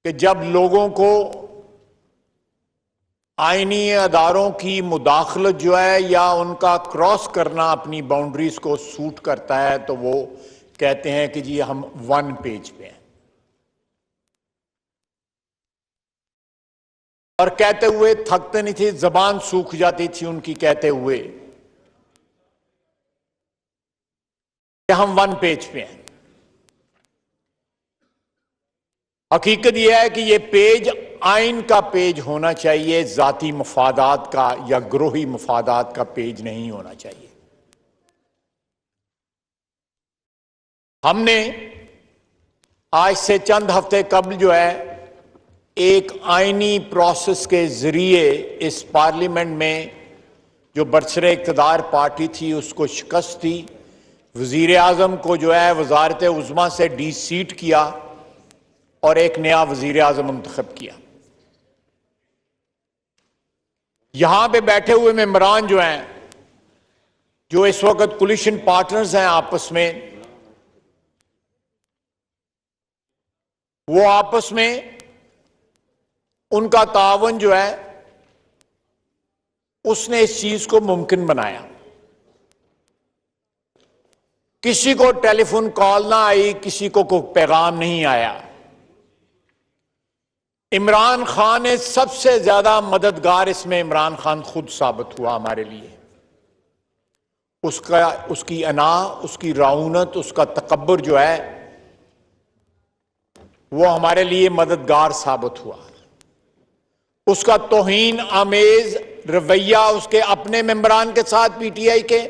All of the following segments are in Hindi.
कि जब लोगों को आईनी अदारों की मुदाखलत जो है या उनका क्रॉस करना अपनी बाउंड्रीज को सूट करता है तो वो कहते हैं कि जी हम वन पेज पे हैं, और कहते हुए थकते नहीं थे, जबान सूख जाती थी उनकी कहते हुए कि हम वन पेज पे हैं। हकीकत यह है कि यह पेज आइन का पेज होना चाहिए, जाती मफादात का या ग्रोही मफादात का पेज नहीं होना चाहिए। हमने आज से चंद हफ्ते कबल जो है एक आइनी प्रोसेस के जरिए इस पार्लियामेंट में जो बरसरे इक़्तिदार पार्टी थी उसको शिकस्त दी, वजीर आजम को जो है वजारत उज़्मा से डीसीट किया और एक नया वजीर आजम मुंतखब किया। यहां पे बैठे हुए मेंबरान जो हैं, जो इस वक्त कोलिशन पार्टनर्स हैं आपस में, वो आपस में उनका तावन जो है उसने इस चीज को मुमकिन बनाया। किसी को टेलीफोन कॉल ना आई, किसी को कोई पैगाम नहीं आया। इमरान खान ने सबसे ज्यादा मददगार इसमें इमरान खान खुद साबित हुआ हमारे लिए। उसकी अना, उसकी रऊनत, उसका तकब्बुर जो है वो हमारे लिए मददगार साबित हुआ। उसका तौहीन आमेज रवैया उसके अपने मेंबरान के साथ पीटीआई के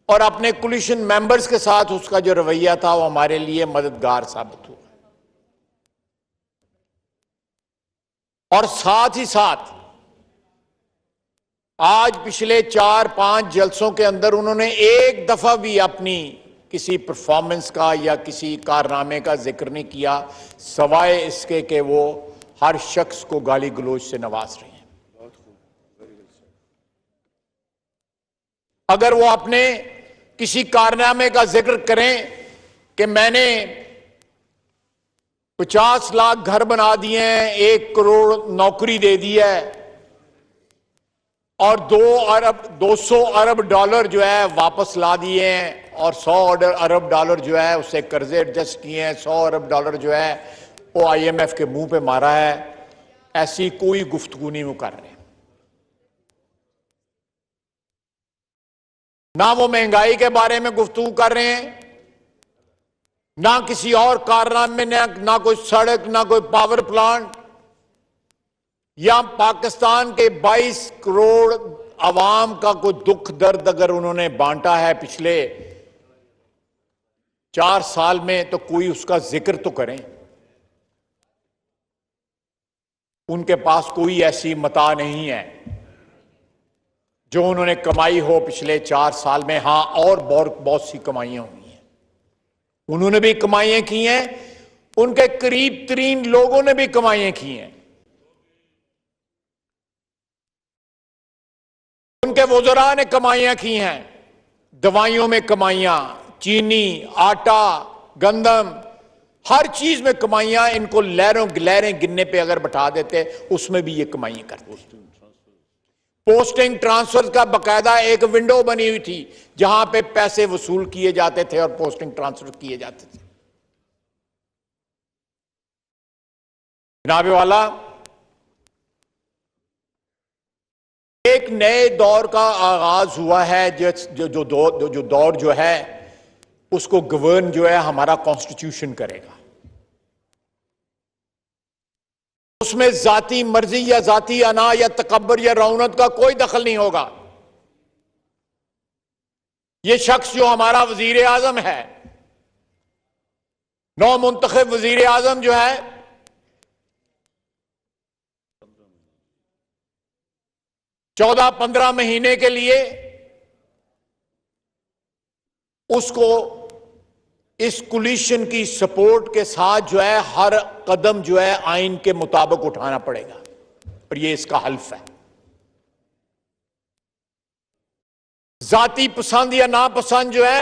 और अपने कोलिशन मेंबर्स के साथ उसका जो रवैया था वो हमारे लिए मददगार साबित हुआ। और साथ ही साथ आज पिछले 4-5 जलसों के अंदर उन्होंने एक दफा भी अपनी किसी परफॉर्मेंस का या किसी कारनामे का जिक्र नहीं किया, सवाए इसके कि वो हर शख्स को गाली गलौज से नवाज रहे हैं। अगर वो अपने किसी कारनामे का जिक्र करें कि मैंने 50 लाख घर बना दिए हैं, 1 करोड़ नौकरी दे दी है और 200 अरब डॉलर जो है वापस ला दिए हैं और 100 अरब डॉलर जो है उससे कर्जे एडजस्ट किए हैं, 100 अरब डॉलर जो है वो IMF के मुंह पे मारा है, ऐसी कोई गुफ्तगू नहीं वो कर रहे। ना वो महंगाई के बारे में गुफ्तगू कर रहे हैं, ना किसी और कारनामे में, ना कोई सड़क, ना कोई पावर प्लांट, या पाकिस्तान के 22 करोड़ अवाम का कोई दुख दर्द अगर उन्होंने बांटा है पिछले 4 साल में तो कोई उसका जिक्र तो करें। उनके पास कोई ऐसी मता नहीं है जो उन्होंने कमाई हो पिछले 4 साल में। हां, और बहुत सी कमाइयां हुई हैं, उन्होंने भी कमाइयां की हैं, उनके करीब तरीन लोगों ने भी कमाइयां की हैं, उनके वज़रा ने कमाइयां की हैं, दवाइयों में कमाइयां, चीनी, आटा, गंदम, हर चीज में कमाइयां। इनको लहरों गिलहरें गिनने पे अगर बैठा देते उसमें भी ये कमाइयां करते। पोस्टिंग ट्रांसफर का बकायदा एक विंडो बनी हुई थी जहां पे पैसे वसूल किए जाते थे और पोस्टिंग ट्रांसफर किए जाते थे। जनाब वाला, एक नए दौर का आगाज हुआ है जो दौर जो है उसको गवर्न जो है हमारा कॉन्स्टिट्यूशन करेगा। उसमें जाती मर्जी या जाती अना या तकब्बर या रौनत का कोई दखल नहीं होगा। यह शख्स जो हमारा वजीर आजम है, नौ मुंतखब वजीर आजम जो है, 14-15 महीने के लिए उसको इस कोलिशन की सपोर्ट के साथ जो है हर कदम जो है आइन के मुताबिक उठाना पड़ेगा और ये इसका हल्फ है। जाती पसंद या नापसंद जो है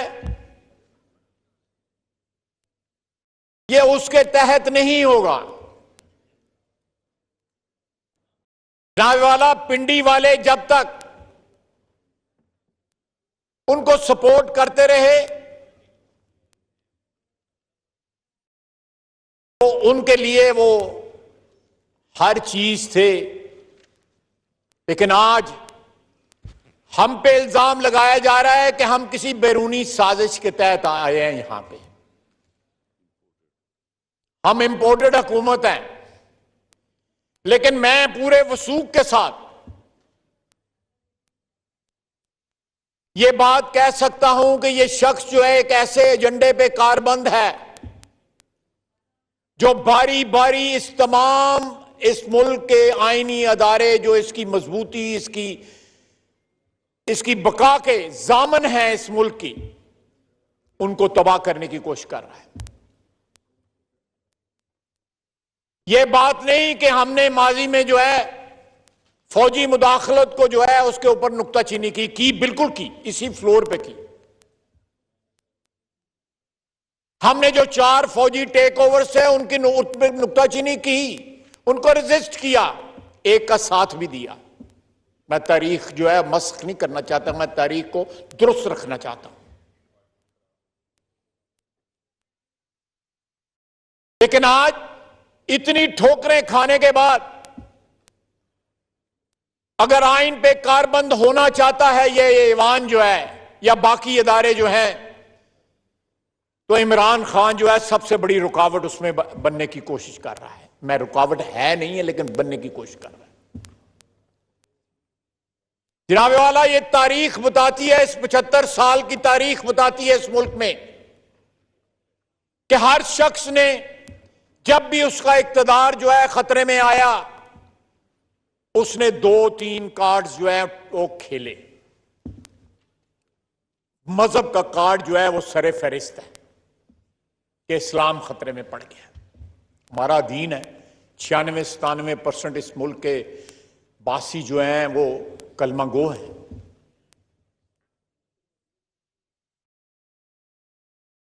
ये उसके तहत नहीं होगा। जनाब वाला पिंडी वाले जब तक उनको सपोर्ट करते रहे तो उनके लिए वो हर चीज थे, लेकिन आज हम पे इल्जाम लगाया जा रहा है कि हम किसी बैरूनी साजिश के तहत आए हैं। यहां पे हम इंपोर्टेड हुकूमत हैं, लेकिन मैं पूरे वसूख के साथ ये बात कह सकता हूं कि ये शख्स जो है एक ऐसे एजेंडे पे कारबंद है जो बारी बारी इस मुल्क के आईनी अदारे जो इसकी मजबूती, इसकी बका के जामन है इस मुल्क की, उनको तबाह करने की कोशिश कर रहा है। यह बात नहीं कि हमने माजी में जो है फौजी मुदाखलत को जो है उसके ऊपर नुक्ताचीनी की, बिल्कुल की, इसी फ्लोर पे की। हमने जो 4 फौजी टेक ओवर्स है उनकी नुक्ताचीनी की, उनको रेजिस्ट किया, एक का साथ भी दिया। मैं तारीख जो है मस्ख नहीं करना चाहता, मैं तारीख को दुरुस्त रखना चाहता हूं। लेकिन आज इतनी ठोकरें खाने के बाद अगर आइन पे कारबंद होना चाहता है ये ऐवान जो है या बाकी इदारे जो हैं, तो इमरान खान जो है सबसे बड़ी रुकावट उसमें बनने की कोशिश कर रहा है। मैं रुकावट है नहीं है, लेकिन बनने की कोशिश कर रहा है। जनाब वाला, ये तारीख बताती है, इस 75 साल की तारीख बताती है इस मुल्क में कि हर शख्स ने जब भी उसका इक्तदार जो है खतरे में आया, उसने 2-3 कार्ड्स जो है वो खेले। मजहब का कार्ड जो है वो सरे फहरिस्त है कि इस्लाम खतरे में पड़ गया। हमारा दीन है, 96-97% इस मुल्क के बासी जो हैं वो कलमा गो हैं।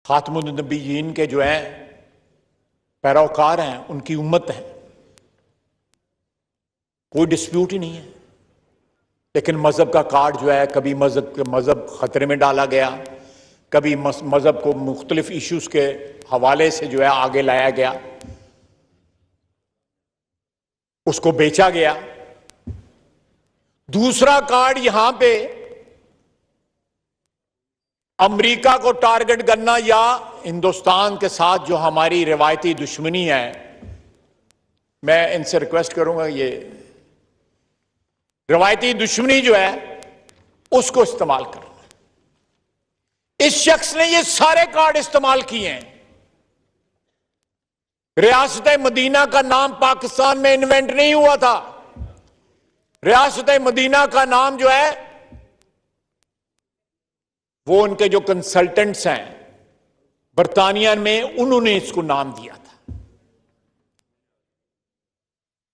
खातमुन नबीयीन के जो हैं पैरोकार हैं, उनकी उम्मत है, कोई डिस्प्यूट ही नहीं है। लेकिन मजहब का कार्ड जो है, कभी मजहब खतरे में डाला गया, कभी मजहब को मुख्तलिफ इश्यूज के हवाले से जो है आगे लाया गया, उसको बेचा गया। दूसरा कार्ड यहां पे अमेरिका को टारगेट करना या हिंदुस्तान के साथ जो हमारी रिवायती दुश्मनी है, मैं इनसे रिक्वेस्ट करूंगा ये रिवायती दुश्मनी जो है उसको इस्तेमाल करना। इस शख्स ने ये सारे कार्ड इस्तेमाल किए हैं। रियासत मदीना का नाम पाकिस्तान में इन्वेंट नहीं हुआ था। रियासत मदीना का नाम जो है वो उनके जो कंसल्टेंट्स हैं बरतानिया में, उन्होंने इसको नाम दिया था।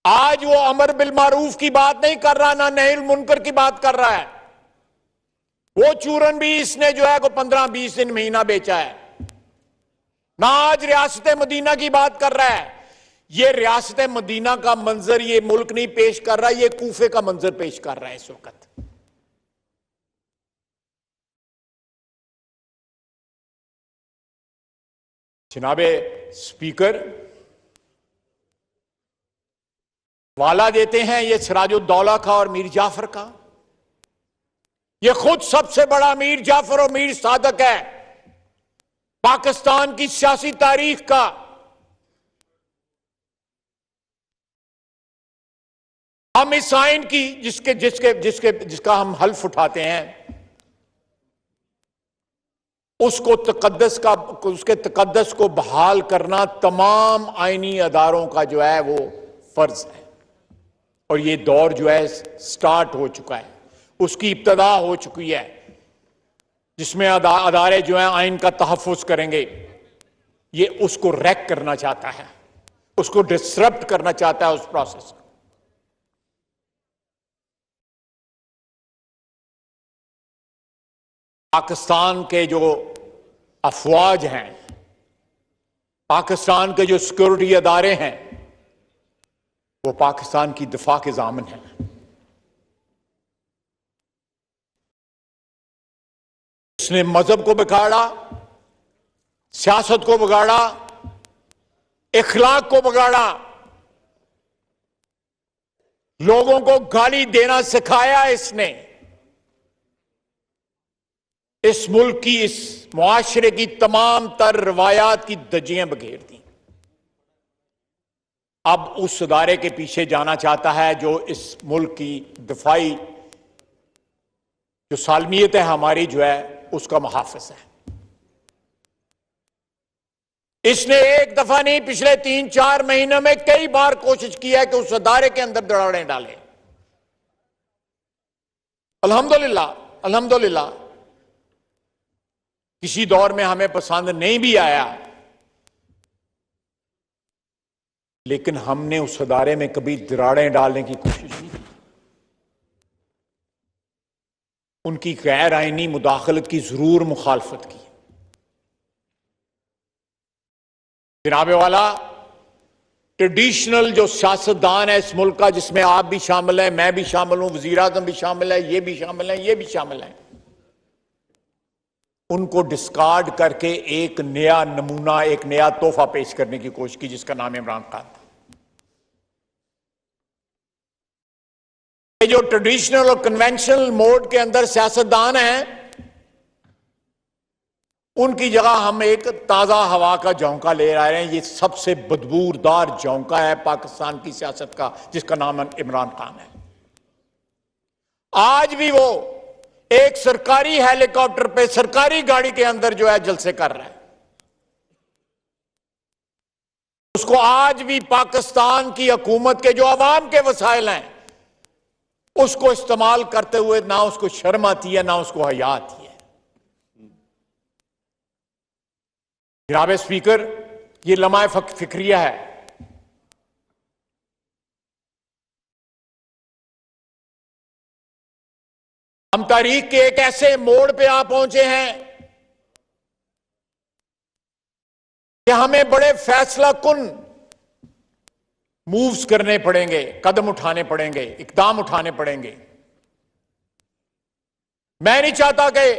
आज वो अमर बिल मारूफ की बात नहीं कर रहा, ना नहील मुनकर की बात कर रहा है। वो चूरन भी इसने जो है को 15-20 दिन महीना बेचा है ना। आज रियासत मदीना की बात कर रहा है। ये रियासत मदीना का मंजर ये मुल्क नहीं पेश कर रहा, ये कूफे का मंजर पेश कर रहा है इस वक्त। जनाबे स्पीकर, वाला देते हैं ये सिराजुद्दौला का और मीर जाफर का। ये खुद सबसे बड़ा मीर जाफर और मीर सादक है पाकिस्तान की सियासी तारीख का। हम इस आइन की जिसका हम हल्फ उठाते हैं, उसके तकद्दस को बहाल करना तमाम आईनी अदारों का जो है वो फर्ज है। और ये दौर जो है स्टार्ट हो चुका है, उसकी इब्तदा हो चुकी है, जिसमें अदारे जो है आइन का तहफ़्फ़ुज़ करेंगे। ये उसको रैक करना चाहता है, उसको डिसरप्ट करना चाहता है उस प्रोसेस को। पाकिस्तान के जो अफवाज हैं, पाकिस्तान के जो सिक्योरिटी अदारे हैं, वो पाकिस्तान की दिफा के ज़ामिन हैं। इसने मजहब को बिगाड़ा, सियासत को बिगाड़ा, इखलाक को बिगाड़ा, लोगों को गाली देना सिखाया। इसने इस मुल्क की, इस मुआशरे की तमाम तर रवायात की धज्जियां बखेर दी। अब उस इदारे के पीछे जाना चाहता है जो इस मुल्क की दिफाई जो सालमियत है हमारी जो है उसका मुहाफिज है। इसने एक दफा नहीं, पिछले 3-4 महीनों में कई बार कोशिश की है कि उस इदारे के अंदर दरारें डालें। अल्हम्दुलिल्लाह, अल्हम्दुलिल्लाह किसी दौर में हमें पसंद नहीं भी आया, लेकिन हमने उस इदारे में कभी दरारें डालने की कोशिश नहीं की। उनकी गैर आईनी मुदाखलत की जरूर मुखालफत की। जनाबे वाला, ट्रेडिशनल जो सियासतदान है इस मुल्क का, जिसमें आप भी शामिल हैं, मैं भी शामिल हूं, वजीर आजम भी शामिल है, ये भी शामिल है, ये भी शामिल है, उनको डिस्कार्ड करके एक नया नमूना, एक नया तोहफा पेश करने की कोशिश की जिसका नाम इमरान खान था। ये जो ट्रेडिशनल और कन्वेंशनल मोड के अंदर सियासतदान हैं, उनकी जगह हम एक ताजा हवा का झोंका ले आ रहे हैं। ये सबसे बदबूदार झोंका है पाकिस्तान की सियासत का, जिसका नाम इमरान खान है। आज भी वो एक सरकारी हेलीकॉप्टर पे, सरकारी गाड़ी के अंदर जो है जलसे कर रहा है। उसको आज भी पाकिस्तान की हुकूमत के जो अवाम के वसाइल हैं उसको इस्तेमाल करते हुए ना उसको शर्म आती है, ना उसको हया आती है। जनाब स्पीकर, ये लम्हा फिक्रिया है। हम तारीख के एक ऐसे मोड़ पे आ पहुंचे हैं कि हमें बड़े फैसला कुन मूव्स करने पड़ेंगे, कदम उठाने पड़ेंगे, इकदाम उठाने पड़ेंगे। मैं नहीं चाहता कि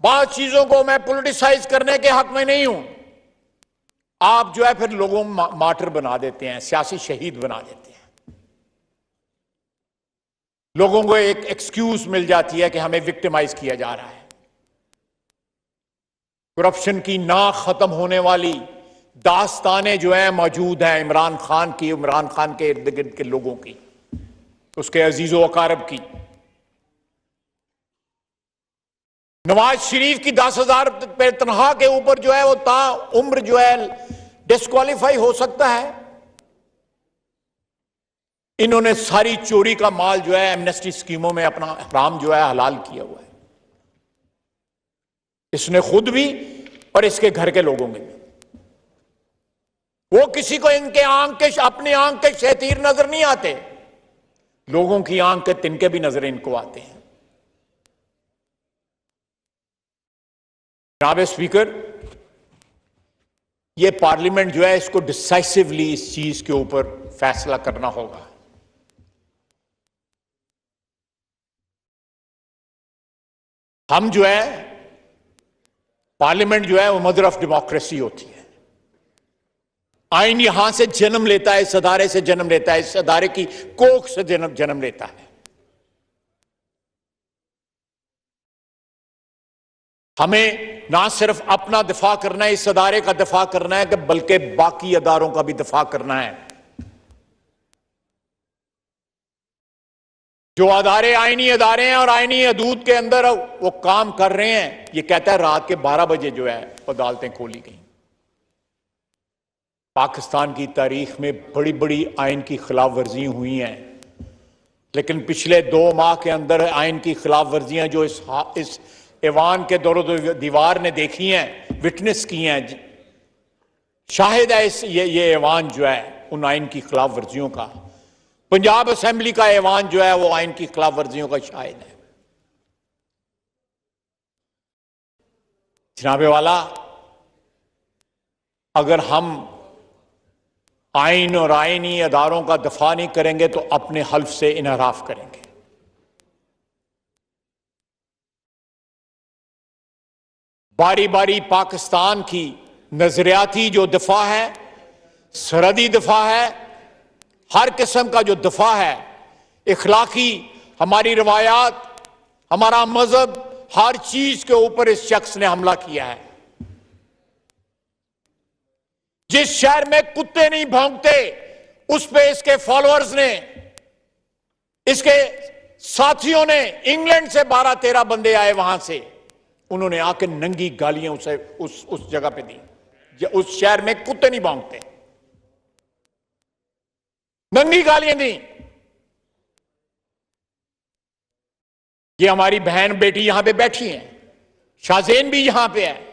बात चीजों को मैं पॉलिटिसाइज करने के हक में नहीं हूं। आप जो है फिर लोगों मार्टर बना देते हैं, सियासी शहीद बना देते हैं। लोगों को एक एक्सक्यूज मिल जाती है कि हमें विक्टिमाइज किया जा रहा है। करप्शन की ना खत्म होने वाली दास्तानें जो है मौजूद हैं इमरान खान की, इमरान खान के इर्द गिर्द के लोगों की, उसके अजीजो अकारब की। नवाज शरीफ की 10,000 पे तनख्वाह के ऊपर जो है वो ता उम्र जो है डिस्क्वालीफाई हो सकता है। इन्होंने सारी चोरी का माल जो है एमनेस्टी स्कीमों में अपना हराम जो है हलाल किया हुआ है, इसने खुद भी और इसके घर के लोगों में भी। वो किसी को इनके आंख के, अपनी आंख के शैतीर नजर नहीं आते, लोगों की आंख के तिनके भी नजर इनको आते हैं। जनाब स्पीकर, ये पार्लियामेंट जो है इसको डिसाइसिवली इस चीज के ऊपर फैसला करना होगा। हम जो है पार्लियामेंट जो है वो मदर ऑफ डेमोक्रेसी होती है। आइन यहां से जन्म लेता है, इस अदारे से जन्म लेता है, इस अदारे की कोख से जन्म लेता है। हमें ना सिर्फ अपना दिफा करना है, इस अदारे का दिफा करना है, कि बल्कि बाकी अदारों का भी दिफा करना है। जो अदारे आईनी अदारे हैं और आईनी हदूद के अंदर वो काम कर रहे हैं, ये कहता है रात के 12 बजे जो है वो अदालतें खोली गई। पाकिस्तान की तारीख में बड़ी बड़ी आइन की खिलाफ वर्जियां हुई हैं, लेकिन पिछले 2 माह के अंदर आइन की खिलाफ वर्जियां जो इस ऐवान के दौर दीवार ने देखी हैं, विटनेस की हैं, शाहिद है ये ऐवान जो है उन आइन की खिलाफ वर्जियों का। पंजाब असेंबली का ऐवान जो है वो आइन की खिलाफ वर्जियों का शाहिद है। जनाबे वाला, अगर हम आइन और आइनी अदारों का दफा नहीं करेंगे तो अपने हल्फ से इनहराफ करेंगे। बारी बारी पाकिस्तान की नजरियाती जो दफा है, सरहदी दफा है, हर किस्म का जो दफा है, इखलाकी, हमारी रवायात, हमारा मजहब, हर चीज के ऊपर इस शख्स ने हमला किया है। जिस शहर में कुत्ते नहीं भौंकते उस पे इसके फॉलोअर्स ने, इसके साथियों ने, इंग्लैंड से 12-13 बंदे आए, वहां से उन्होंने आके नंगी गालियां उसे उस जगह पे दी। उस शहर में कुत्ते नहीं भौंकते, नंगी गालियां दी। ये हमारी बहन बेटी यहां पे बैठी हैं, शाहजेन भी यहां पे है।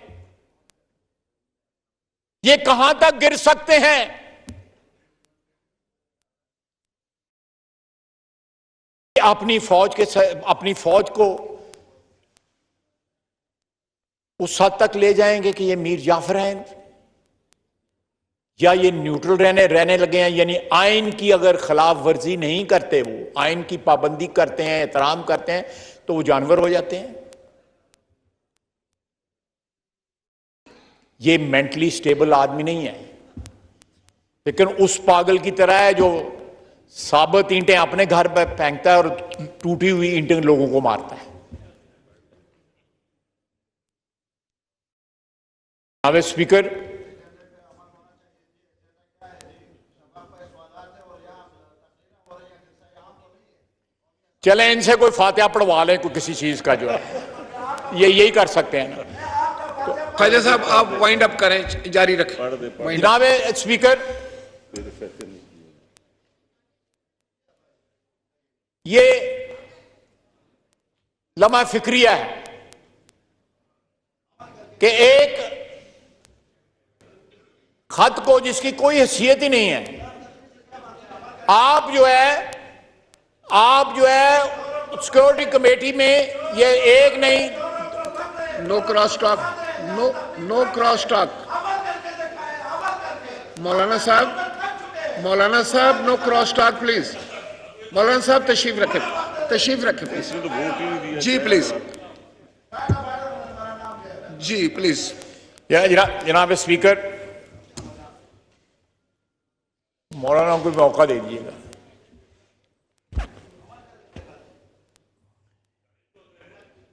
ये कहां तक गिर सकते हैं? अपनी फौज को उस हद तक ले जाएंगे कि ये मीर जाफर हैं, या ये न्यूट्रल रहने लगे हैं। यानी आइन की अगर खिलाफ वर्जी नहीं करते, वो आइन की पाबंदी करते हैं, एहतराम करते हैं, तो वो जानवर हो जाते हैं। ये मेंटली स्टेबल आदमी नहीं है, लेकिन उस पागल की तरह है जो साबुत ईंटें अपने घर पर फेंकता है और टूटी हुई ईंटें लोगों को मारता है। जनाब स्पीकर, चले इनसे कोई फातिहा पढ़वा लें, कोई किसी चीज का जो है, ये यही कर सकते हैं ना। ख्वाजा साहब आप वाइंड अप करें, जारी रखें। जनाब स्पीकर, ये लम्हा फिक्रिया है कि एक खत को जिसकी कोई हैसियत ही नहीं है, आप जो है सिक्योरिटी कमेटी में ये एक नहीं, no cross talk, no cross talk. मौलाना साहब नो क्रॉस टॉक प्लीज। मौलाना साहब तशरीफ रखें प्लीज। जी प्लीज, जी प्लीज। जनाब स्पीकर, मौलाना को मौका दे दीजिएगा।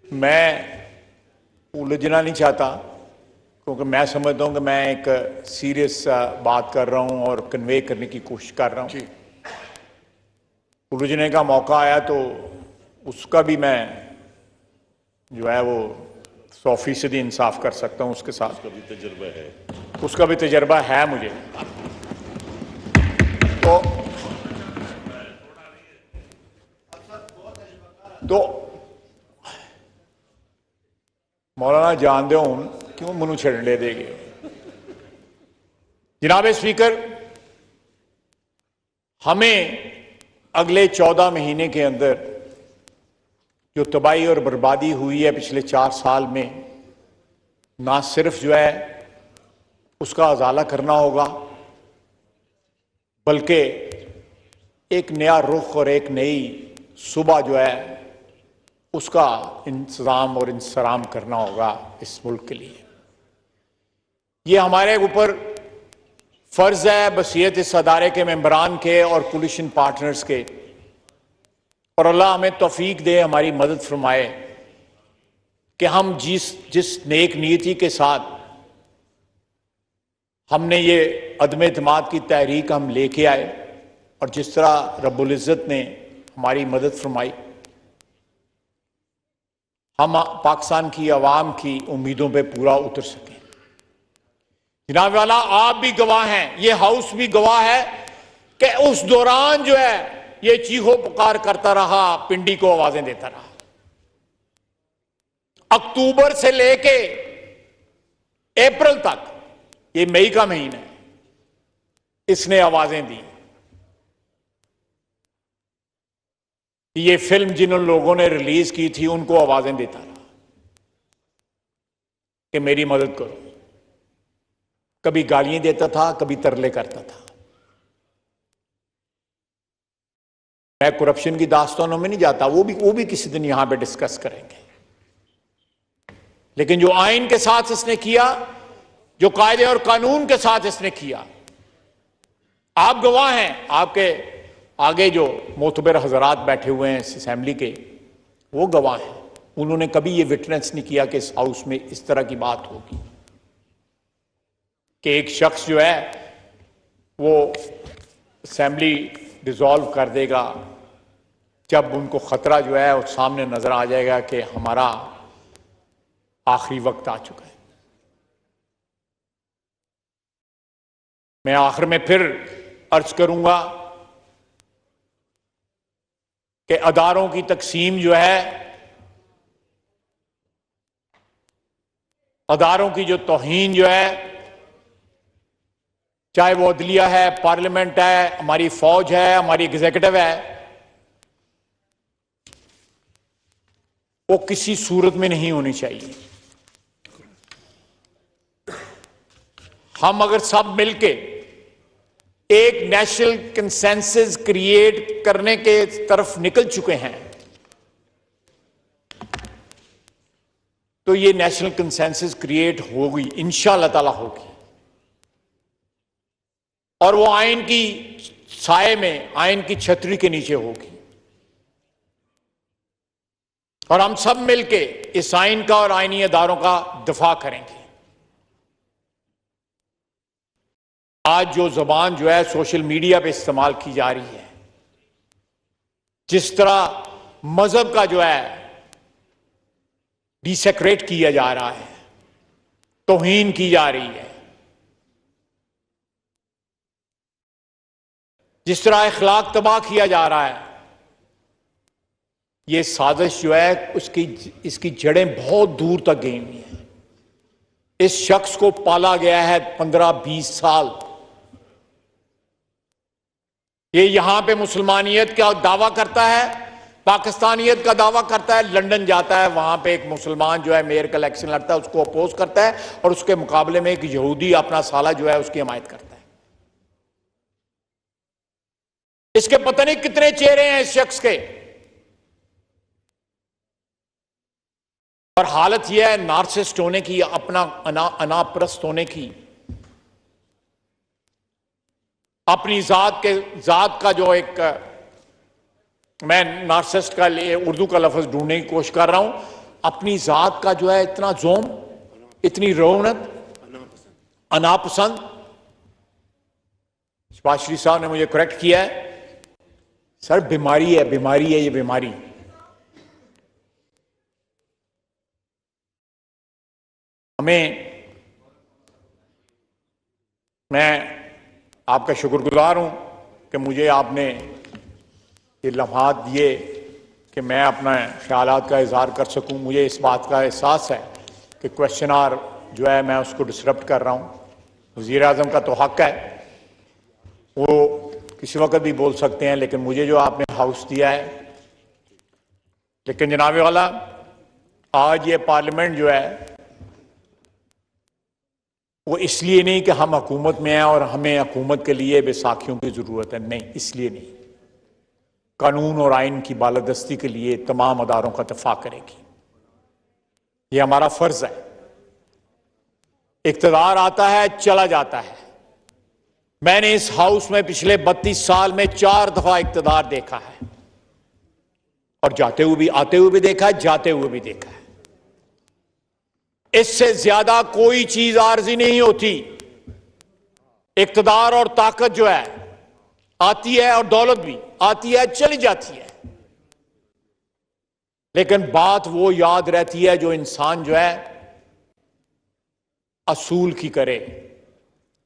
मैं उलझना नहीं चाहता, क्योंकि मैं समझता हूं कि मैं एक सीरियस बात कर रहा हूं और कन्वे करने की कोशिश कर रहा हूं। उलझने का मौका आया तो उसका भी मैं जो है वो 100% इंसाफ कर सकता हूं उसके साथ। उसका भी तजर्बा है मुझे। तो मौलाना जानते हो क्यों मनु छड़ने देंगे। जनाब स्पीकर, हमें अगले 14 महीने के अंदर जो तबाही और बर्बादी हुई है पिछले 4 साल में, ना सिर्फ जो है उसका अजाला करना होगा, बल्कि एक नया रुख और एक नई सुबह जो है उसका इंतजाम और इंसराम करना होगा इस मुल्क के लिए। ये हमारे ऊपर फर्ज है, बसीयत इस अदारे के मेंबरान के और कोलिशन पार्टनर्स के, और अल्लाह हमें तौफीक दे, हमारी मदद फरमाए कि हम जिस नेक नीयती के साथ हमने ये अदम एतमाद की तहरीक हम लेके आए और जिस तरह रब्बुल इज़्ज़त ने हमारी मदद फरमाई, हम पाकिस्तान की आवाम की उम्मीदों पे पूरा उतर सकें। जनाब वाला, आप भी गवाह हैं, ये हाउस भी गवाह है कि उस दौरान जो है ये चीखो पुकार करता रहा, पिंडी को आवाजें देता रहा। अक्टूबर से लेके अप्रैल तक, ये मई का महीना है, इसने आवाजें दी। ये फिल्म जिन लोगों ने रिलीज की थी उनको आवाजें देता रहा कि मेरी मदद करो। कभी गालियां देता था, कभी तरले करता था। मैं करप्शन की दास्तानों में नहीं जाता, वो भी किसी दिन यहां पे डिस्कस करेंगे। लेकिन जो आइन के साथ इसने किया, जो कायदे और कानून के साथ इसने किया, आप गवाह हैं। आपके आगे जो मोतबर हजरात बैठे हुए हैं इस असेंबली के, वो गवाह हैं। उन्होंने कभी ये विटनेस नहीं किया कि इस हाउस में इस तरह की बात होगी कि एक शख्स जो है वो असेंबली डिसॉल्व कर देगा जब उनको खतरा जो है वो सामने नजर आ जाएगा कि हमारा आखिरी वक्त आ चुका है। मैं आखिर में फिर अर्ज करूंगा कि अदारों की तकसीम जो है, अदारों की जो तौहीन जो है, चाहे वो अदलिया है, पार्लियामेंट है, हमारी फौज है, हमारी एग्जीक्यूटिव है, वो किसी सूरत में नहीं होनी चाहिए। हम अगर सब मिलके एक नेशनल कंसेंसस क्रिएट करने के तरफ निकल चुके हैं तो ये नेशनल कंसेंसस क्रिएट होगी, इंशाअल्लाह ताला होगी, और वो आइन की साए में, आइन की छतरी के नीचे होगी, और हम सब मिलके इस आइन का और आइनी अदारों का दफा करेंगे। आज जो जबान जो है सोशल मीडिया पे इस्तेमाल की जा रही है, जिस तरह मजहब का जो है डिसेक्रेट किया जा रहा है, तौहीन की जा रही है, जिस तरह अखलाक तबाह किया जा रहा है, ये साजिश जो है इसकी जड़ें बहुत दूर तक गई हुई हैं। इस शख्स को पाला गया है 15-20 साल। ये यहां पे मुसलमानियत का दावा करता है, पाकिस्तानियत का दावा करता है, लंदन जाता है, वहां पे एक मुसलमान जो है मेयर का इलेक्शन लड़ता है, उसको अपोज करता है, और उसके मुकाबले में एक यहूदी अपना साला जो है उसकी हिमायत करता है। इसके पता नहीं कितने चेहरे हैं इस शख्स के, और हालत यह है नार्सिसिस्ट होने की, अपना अनाप्रस्त होने की, अपनी जात का जो एक, मैं नार्सिसिस्ट का लिए उर्दू का लफ्ज ढूंढने की कोशिश कर रहा हूं, अपनी जात का जो है इतना जोम, इतनी रौनक, अनापसंद। शहबाज शरीफ साहब ने मुझे करेक्ट किया है, सर बीमारी है, बीमारी है, ये बीमारी। मैं आपका शुक्रगुजार हूं कि मुझे आपने ये लम्हात दिए कि मैं अपना ख्यालात का इजहार कर सकूं। मुझे इस बात का एहसास है कि क्वेश्चन आवर जो है मैं उसको डिसरप्ट कर रहा हूं। वज़ीर आज़म का तो हक है, वो किसी वक्त भी बोल सकते हैं, लेकिन मुझे जो आपने हाउस दिया है, लेकिन जनाब वाला आज ये पार्लियामेंट जो है वो इसलिए नहीं कि हम हुकूमत में हैं और हमें हुकूमत के लिए बैसाखियों की जरूरत है, नहीं, इसलिए नहीं। कानून और आइन की बालादस्ती के लिए तमाम अदारों का दफा करेगी, ये हमारा फर्ज है। इक़्तिदार आता है, चला जाता है। मैंने इस हाउस में पिछले 32 साल में 4 दफा इक़्तिदार देखा है, और जाते हुए भी, आते हुए भी देखा है, जाते हुए भी देखा है। इससे ज्यादा कोई चीज आर्जी नहीं होती। इक़्तिदार और ताकत जो है आती है, और दौलत भी आती है, चली जाती है, लेकिन बात वो याद रहती है जो इंसान जो है असूल की करे,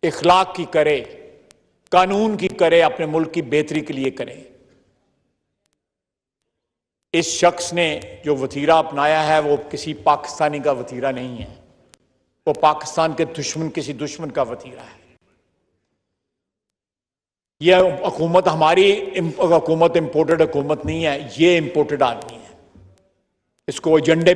इखलाक की करे, कानून की करे, अपने मुल्क की बेहतरी के लिए करे। इस शख्स ने जो वतीरा अपनाया है वो किसी पाकिस्तानी का वतीरा नहीं है, वो पाकिस्तान के दुश्मन, किसी दुश्मन का वतीरा है। यह हुकूमत हमारी हुकूमत इंपोर्टेड हुकूमत नहीं है, ये इंपोर्टेड आदमी है। इसको एजेंडे